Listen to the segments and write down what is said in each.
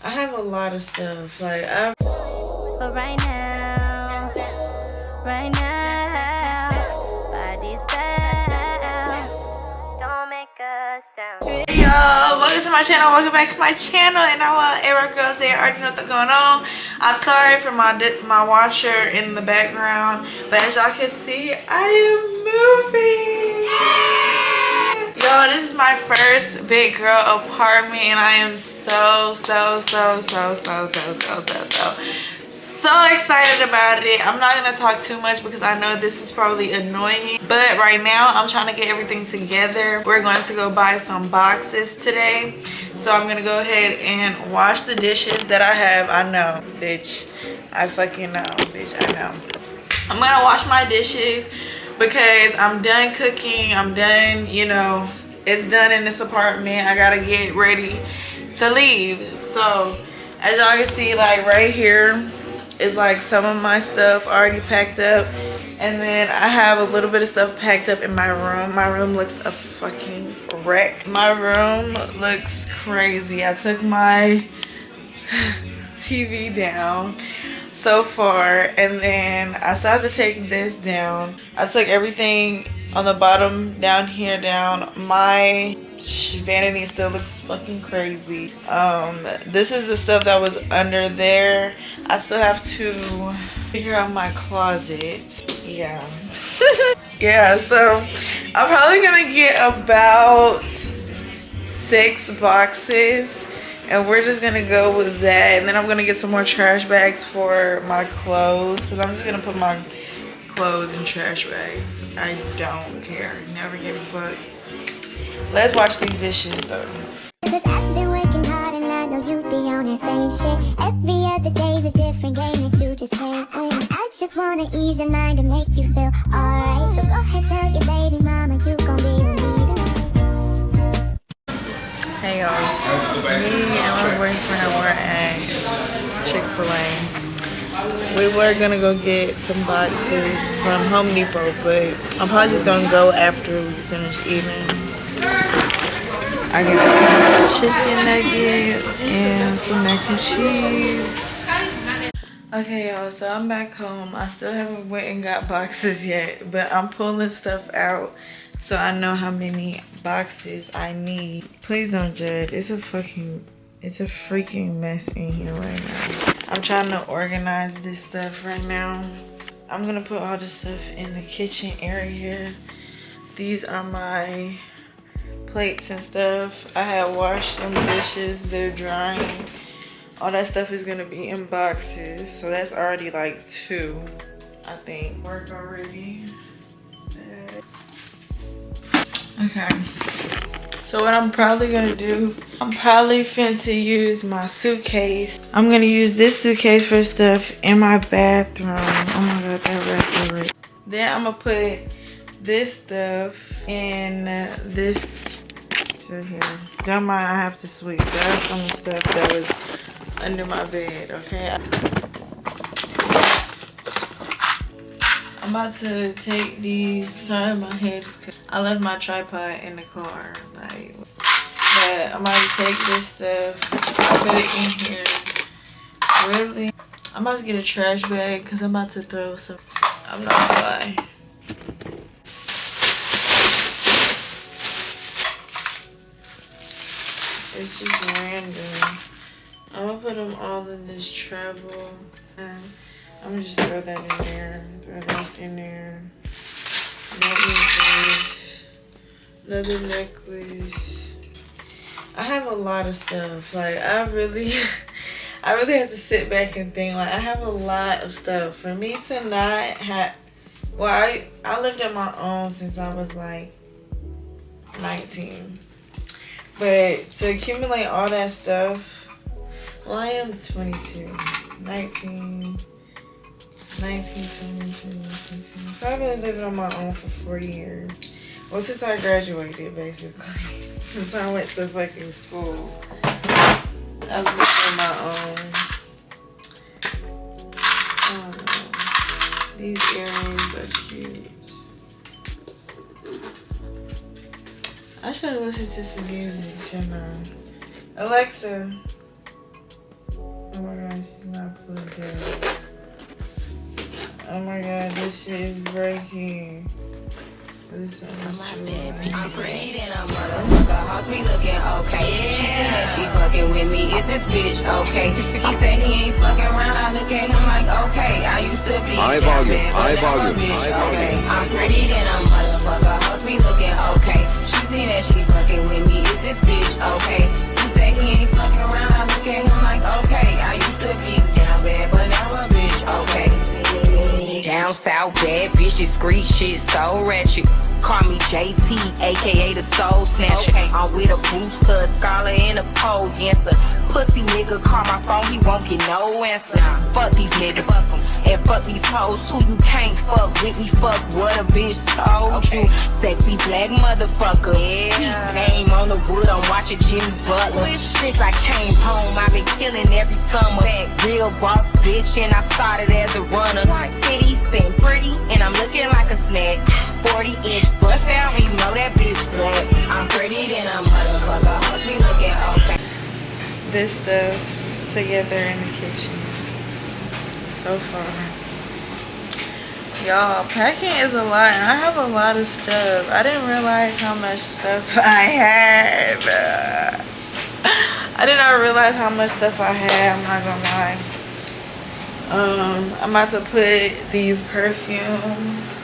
I have a lot of stuff. Like, But right now, body's spell. Don't make a sound. hey y'all, welcome to my channel. Welcome back to my channel. And I want every girl there already know what's going on. I'm sorry for my washer in the background, but as y'all can see, I am moving. Y'all, this is my first big girl apartment, and I am so excited about it. I'm not gonna talk too much because I know this is probably annoying, but right now I'm trying to get everything together. We're going to go buy some boxes today, so I'm gonna go ahead and wash the dishes that I have. I know, bitch, I fucking know, bitch, I know. I'm gonna wash my dishes because I'm done cooking. I'm done, you know, it's done in this apartment. I gotta get ready to leave. So as y'all can see, like right here is like some of my stuff already packed up, and then I have a little bit of stuff packed up in my room. My room looks a fucking wreck. My room looks crazy. I took my TV down so far, and then I started to take this down. I took everything on the bottom down here down. My vanity still looks fucking crazy. This is the stuff that was under there. I still have to figure out my closet. Yeah. Yeah, so I'm probably gonna get about 6 boxes, and we're just gonna go with that. And then I'm gonna get some more trash bags for my clothes, because I'm just gonna put my clothes in trash bags. I don't care. Never give a fuck. Let's watch these dishes though. Cause I've been working hard and I know you be on that same shit. Every other day's a different game that you just can't win. I just wanna ease your mind and make you feel alright. So go ahead, tell your baby mama you gon' be with me tonight. Hey y'all, me and my boyfriend were at Chick-fil-A. We were gonna go get some boxes from Home Depot, but I'm probably just gonna go after we finish eating. I got some chicken nuggets and some mac and cheese. Okay y'all, so I'm back home. I still haven't went and got boxes yet, but I'm pulling stuff out so I know how many boxes I need. Please don't judge. It's a freaking mess in here right now. I'm trying to organize this stuff right now. I'm gonna put all this stuff in the kitchen area. These are my plates and stuff. I had washed some dishes, they're drying. All that stuff is gonna be in boxes, so that's already like 2, I think. Work already. Okay, so what I'm probably gonna do, I'm probably finna use my suitcase. I'm gonna use this suitcase for stuff in my bathroom. Oh my god, that wrapped right. Then I'm gonna put this stuff in this to here. Don't mind, I have to sweep. That's some stuff that was under my bed, okay? I'm about to take these, sorry my head's cut. I left my tripod in the car, like, but I'm about to take this stuff, put it in here. Really? I'm about to get a trash bag because I'm about to throw some, I'm not gonna lie. It's just random. I'm gonna put them all in this travel. I'm gonna just throw that in there. Throw that in there. Necklace. Another necklace. I have a lot of stuff. Like I really had to sit back and think. Like I have a lot of stuff. For me to not have, well, I lived on my own since I was like 19. But to accumulate all that stuff, well, I am 22, 19, 20, 22. So I've been living on my own for 4 years. Well, since I graduated, basically. Since I went to fucking school, I've lived on my own. I don't know. These earrings are cute. I should have listened to some music, shouldn't I? Alexa, shit is breaking. This is I'm pretty than a motherfucker. Hoes be looking okay. She think that she fucking with me. Is this bitch okay? He said he ain't fucking around. I look at him like okay. I used to be high down volume, bad, high but now volume, a bitch high okay. volume. I'm pretty than a motherfucker. Hoes be looking okay. She think that she fucking with me. Is this bitch okay? He said he ain't fucking around. I look at him like okay. I used to be down bad, but now a bitch okay. Down south, bad bitch, discreet shit, so ratchet. Call me JT, aka the Soul Snatcher. I'm with a booster, a scholar, and a pole dancer. Pussy nigga call my phone, he won't get no answer. Fuck these niggas, and fuck these hoes too. You can't fuck with me, fuck what a bitch told you. Sexy black motherfucker. Yeah. Name on the wood, I'm watching Jimmy Butler. Since I came home, I've been killing every summer. Real boss bitch, and I started as a runner. Titties and pretty, and I'm looking like a snack. 40-inch bust down, and you know that bitch black. I'm pretty than a motherfucker. Hoes be looking okay. this stuff together in the kitchen so far. Y'all, packing is a lot, and I have a lot of stuff. I didn't realize how much stuff I had. I did not realize how much stuff I had, I'm not gonna lie. I'm about to put these perfumes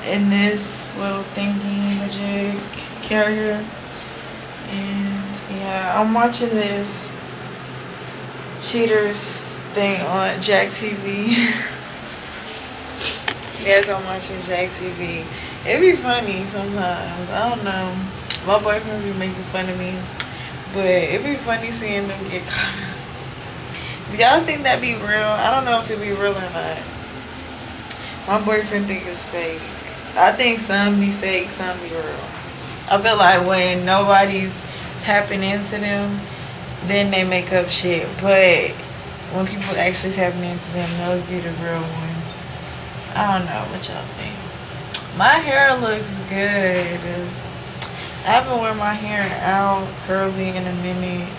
in this little thingy majig carrier. And yeah, I'm watching this Cheaters thing on Jack TV. Yes, I'm watching Jack TV. It be funny sometimes. I don't know. My boyfriend be making fun of me, but it be funny seeing them get caught. Do y'all think that be real? I don't know if it be real or not. My boyfriend think it's fake. I think some be fake, some be real. I feel like when nobody's tapping into them, then they make up shit. But when people actually tapping into them, those be the real ones. I don't know what y'all think. My hair looks good. I haven't worn my hair out curly in a minute,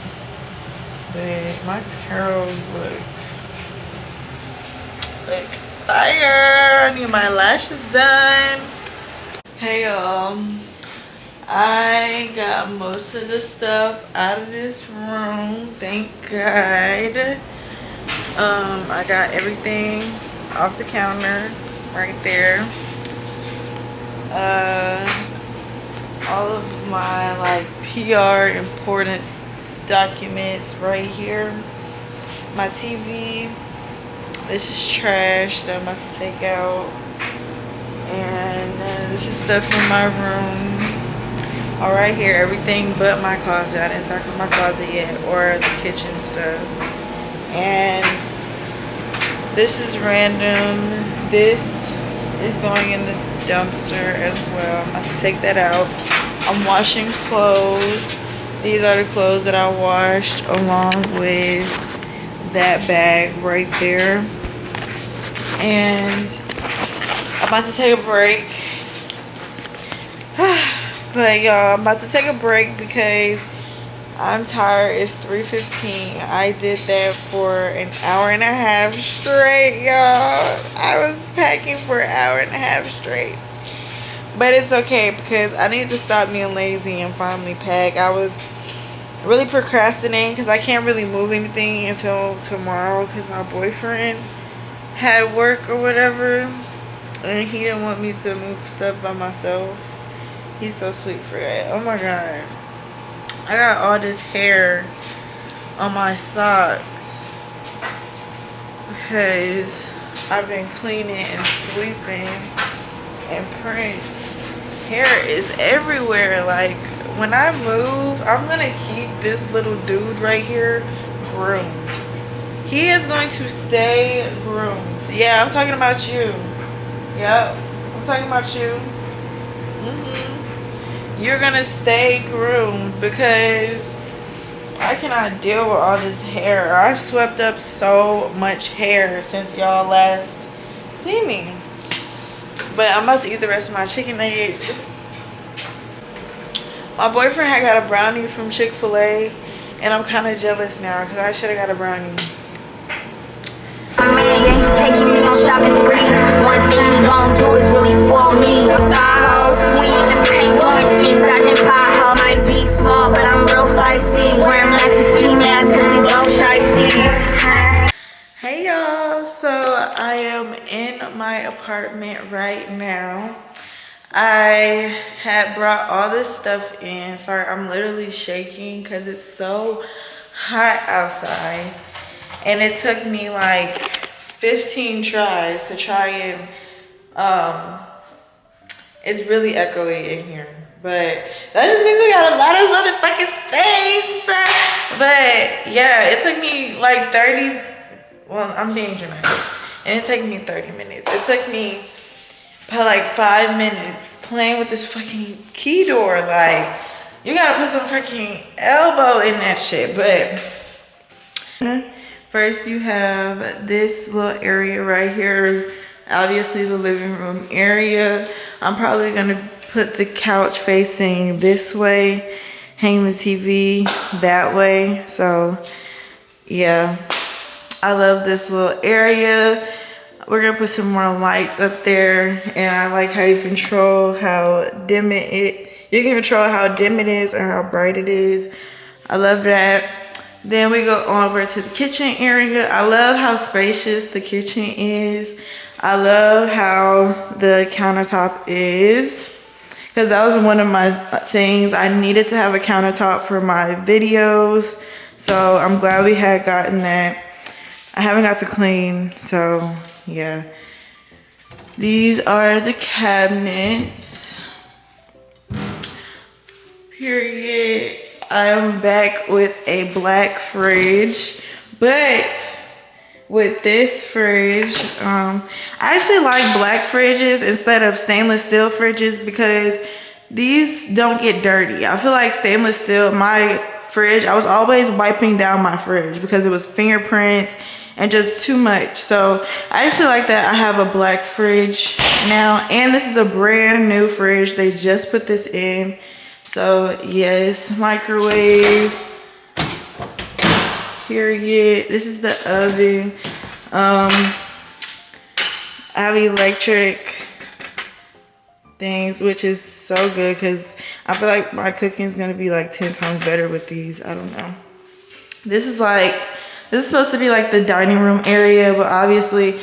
but my curls look fire. I need my lashes done. Hey y'all, I got most of the stuff out of this room, thank God. I got everything off the counter right there. All of my like PR important documents right here. My TV, this is trash that I'm about to take out, and this is stuff from my room. All right here, everything but my closet. I didn't talk about my closet yet, or the kitchen stuff. And this is random. This is going in the dumpster as well. I'm about to take that out. I'm washing clothes. These are the clothes that I washed along with that bag right there. And I'm about to take a break. But y'all, I'm about to take a break because I'm tired. It's 3:15. I did that for an hour and a half straight, y'all. I was packing for an hour and a half straight. But it's okay because I need to stop being lazy and finally pack. I was really procrastinating because I can't really move anything until tomorrow because my boyfriend had work or whatever. And he didn't want me to move stuff by myself. He's so sweet for that. Oh my God. I got all this hair on my socks because I've been cleaning and sweeping, and Prince hair is everywhere. Like when I move, I'm gonna keep this little dude right here groomed. He is going to stay groomed. Yeah, I'm talking about you. Yep, I'm talking about you. You're gonna stay groomed because I cannot deal with all this hair. I've swept up so much hair since y'all last see me. But I'm about to eat the rest of my chicken nuggets. My boyfriend had got a brownie from Chick-fil-A, and I'm kind of jealous now because I should have got a brownie. Taking me on shopping sprees. one thing we gon' do is really spoil me. The house, we in the paint, blowing skis, dodging potholes. Might be small, but I'm real feisty. Wearing masks, ski masks, cause we both shiesty. Hey y'all, so I am in my apartment right now. I had brought all this stuff in. Sorry, I'm literally shaking because it's so hot outside. And it took me like 15 tries to try and, it's really echoey in here. But that just means we got a lot of motherfucking space. But yeah, it took me like 30, well, I'm being dramatic. And it took me 30 minutes. It took me probably like 5 minutes playing with this fucking key door. Like, you gotta put some fucking elbow in that shit. But first you have this little area right here. Obviously the living room area. I'm probably gonna put the couch facing this way, hang the TV that way. So yeah, I love this little area. We're gonna put some more lights up there, and I like how you control how dim you can control how dim it is or how bright it is. I love that. Then we go over to the kitchen area. I love how spacious the kitchen is. I love how the countertop is, because that was one of my things. I needed to have a countertop for my videos, so I'm glad we had gotten that. I haven't got to clean, so yeah. These are the cabinets. Period. I am back with a black fridge, but with this fridge, I actually like black fridges instead of stainless steel fridges because these don't get dirty. I feel like stainless steel, my fridge, I was always wiping down my fridge because it was fingerprint and just too much. So I actually like that I have a black fridge now, and this is a brand new fridge. They just put this in. So yes, microwave, period. This is the oven. I have electric things, which is so good because I feel like my cooking is gonna be like 10 times better with these. I don't know. This is supposed to be like the dining room area, but obviously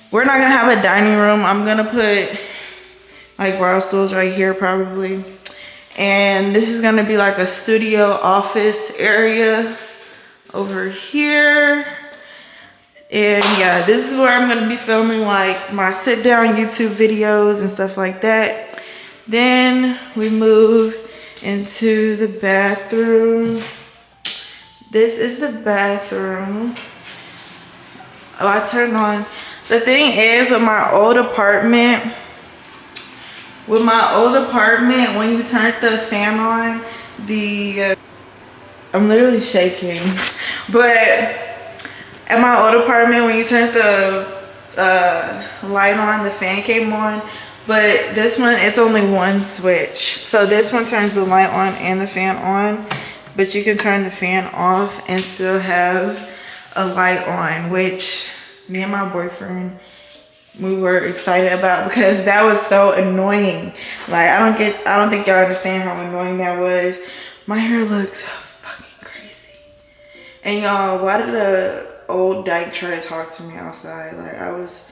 we're not gonna have a dining room. I'm gonna put like bar stools right here probably. And this is gonna be like a studio office area over here. And yeah, this is where I'm gonna be filming like my sit down YouTube videos and stuff like that. Then we move into the bathroom. This is the bathroom. Oh, I turned on. The thing is with my old apartment, when you turn the fan on, I'm literally shaking. But at my old apartment, when you turn the light on, the fan came on. But this one, it's only one switch. So this one turns the light on and the fan on. But you can turn the fan off and still have a light on, which me and my boyfriend, we were excited about because that was so annoying. Like, I don't think y'all understand how annoying that was. My hair looks fucking crazy. And y'all, why did a old dyke try to talk to me outside? Like, I was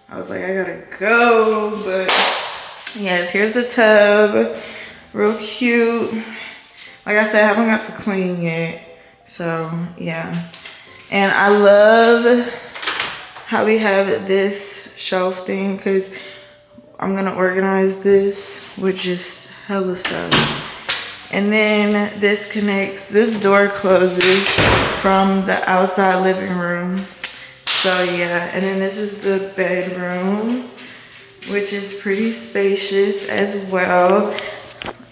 like, I gotta go. But yes, here's the tub. Real cute. Like I said, I haven't got to clean yet. So yeah. And I love how we have this shelf thing because I'm gonna organize this with just hella stuff. And then this door closes from the outside living room. So yeah, and then this is the bedroom, which is pretty spacious as well.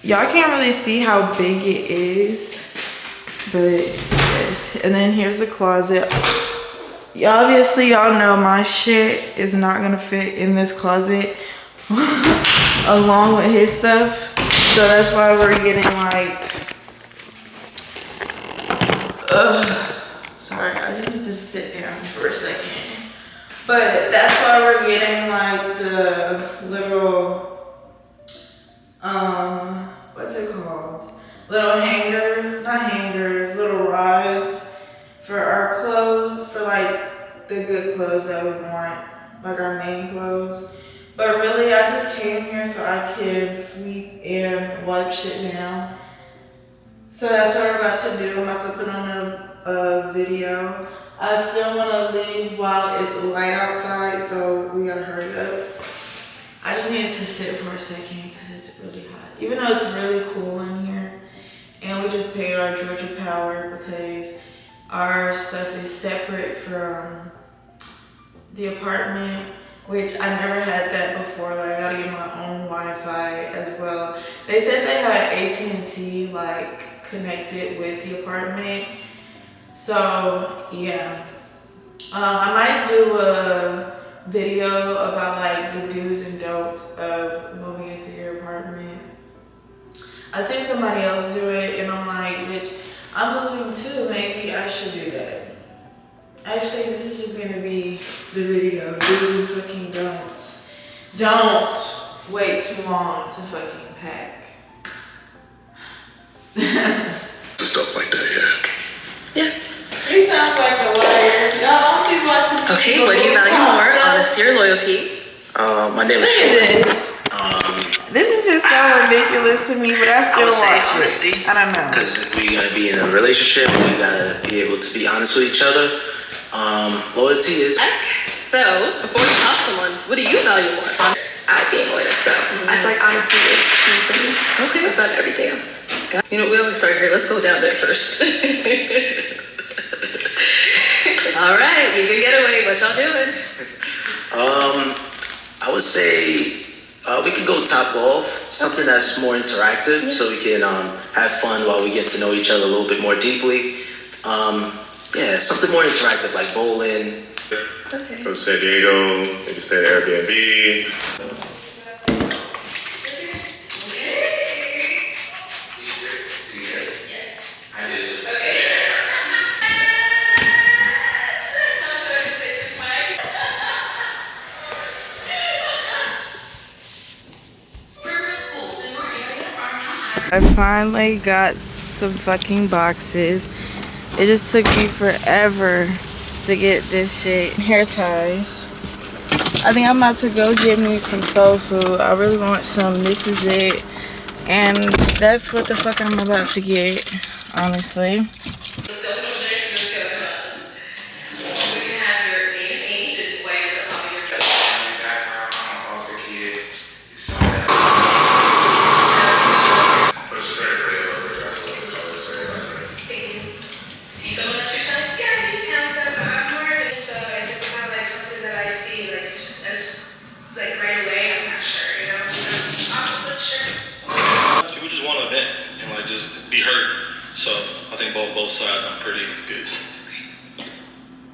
Y'all can't really see how big it is, but yes. And then here's the closet. Obviously, y'all know my shit is not gonna fit in this closet along with his stuff. So that's why we're getting like, sorry, I just need to sit down for a second. But that's why we're getting like the little, what's it called? Little hangers, not hangers, little rods for our clothes, for like the good clothes that we want, like our main clothes. But really, I just came here so I can sweep and wipe shit down. So that's what we're about to do. I'm about to put on a video. I still want to leave while it's light outside, so we gotta hurry up. I just needed to sit for a second because it's really hot. Even though it's really cool in here. And we just paid our Georgia Power because our stuff is separate from the apartment, which I never had that before. Like, I gotta get my own Wi-Fi as well. They said they had AT&T like connected with the apartment. So yeah, I might do a video about like the do's and don'ts of moving into your apartment. I seen somebody else do it and I'm like, bitch, I'm moving too, maybe I should do that. Actually, this is just gonna be the video, do's and fucking don'ts. Don't wait too long to fucking pack. Stuff like that, yeah. Yeah. You sound like a liar. Y'all don't be watching. Okay, what do you value more, honesty or loyalty? My name is Look Sony. at this. This is just so ridiculous to me, but I I still would say watch honesty. it. I don't know. Because if we're gonna be in a relationship, we gotta be able to be honest with each other. Loyalty is. So, before you tell someone, what do you value more? I being loyal, so I feel like honesty is key for me. Okay. About everything else. You know, we always start here. Let's go down there first. All right, you can get away. What y'all doing? I would say we could go top golf, something that's more interactive, so we can have fun while we get to know each other a little bit more deeply. Yeah, something more interactive like bowling. Okay. From San Diego, maybe stay at Airbnb. I finally got some fucking boxes. It just took me forever to get this shit. Hair ties. I think I'm about to go get me some soul food. I really want some This Is It. And that's what the fuck I'm about to get, honestly. Both sides, I'm pretty good.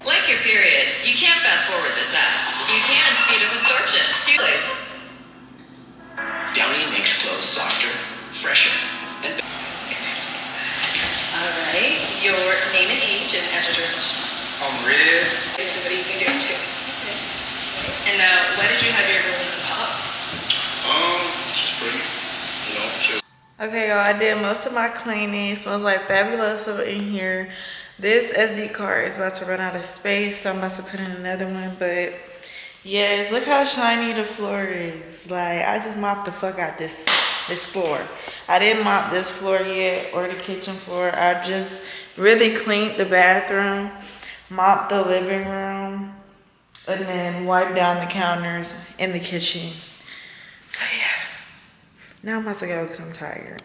Like your period, you can't fast forward this app. You can speed up absorption. Two ways. Downy makes clothes softer, fresher, and better. Alright, your name and age and address. Red. Somebody you can do it too. Okay. And why did you have your girl in the pop? She's pretty, you know, she's Okay, y'all, I did most of my cleaning. It smells like fabulous up in here. This SD card is about to run out of space, so I'm about to put in another one. But yes, look how shiny the floor is. Like, I just mopped the fuck out this floor. I didn't mop this floor yet, or the kitchen floor. I just really cleaned the bathroom, mopped the living room, and then wiped down the counters in the kitchen. So yeah. Now I'm about to go because I'm tired.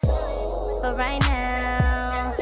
But right now,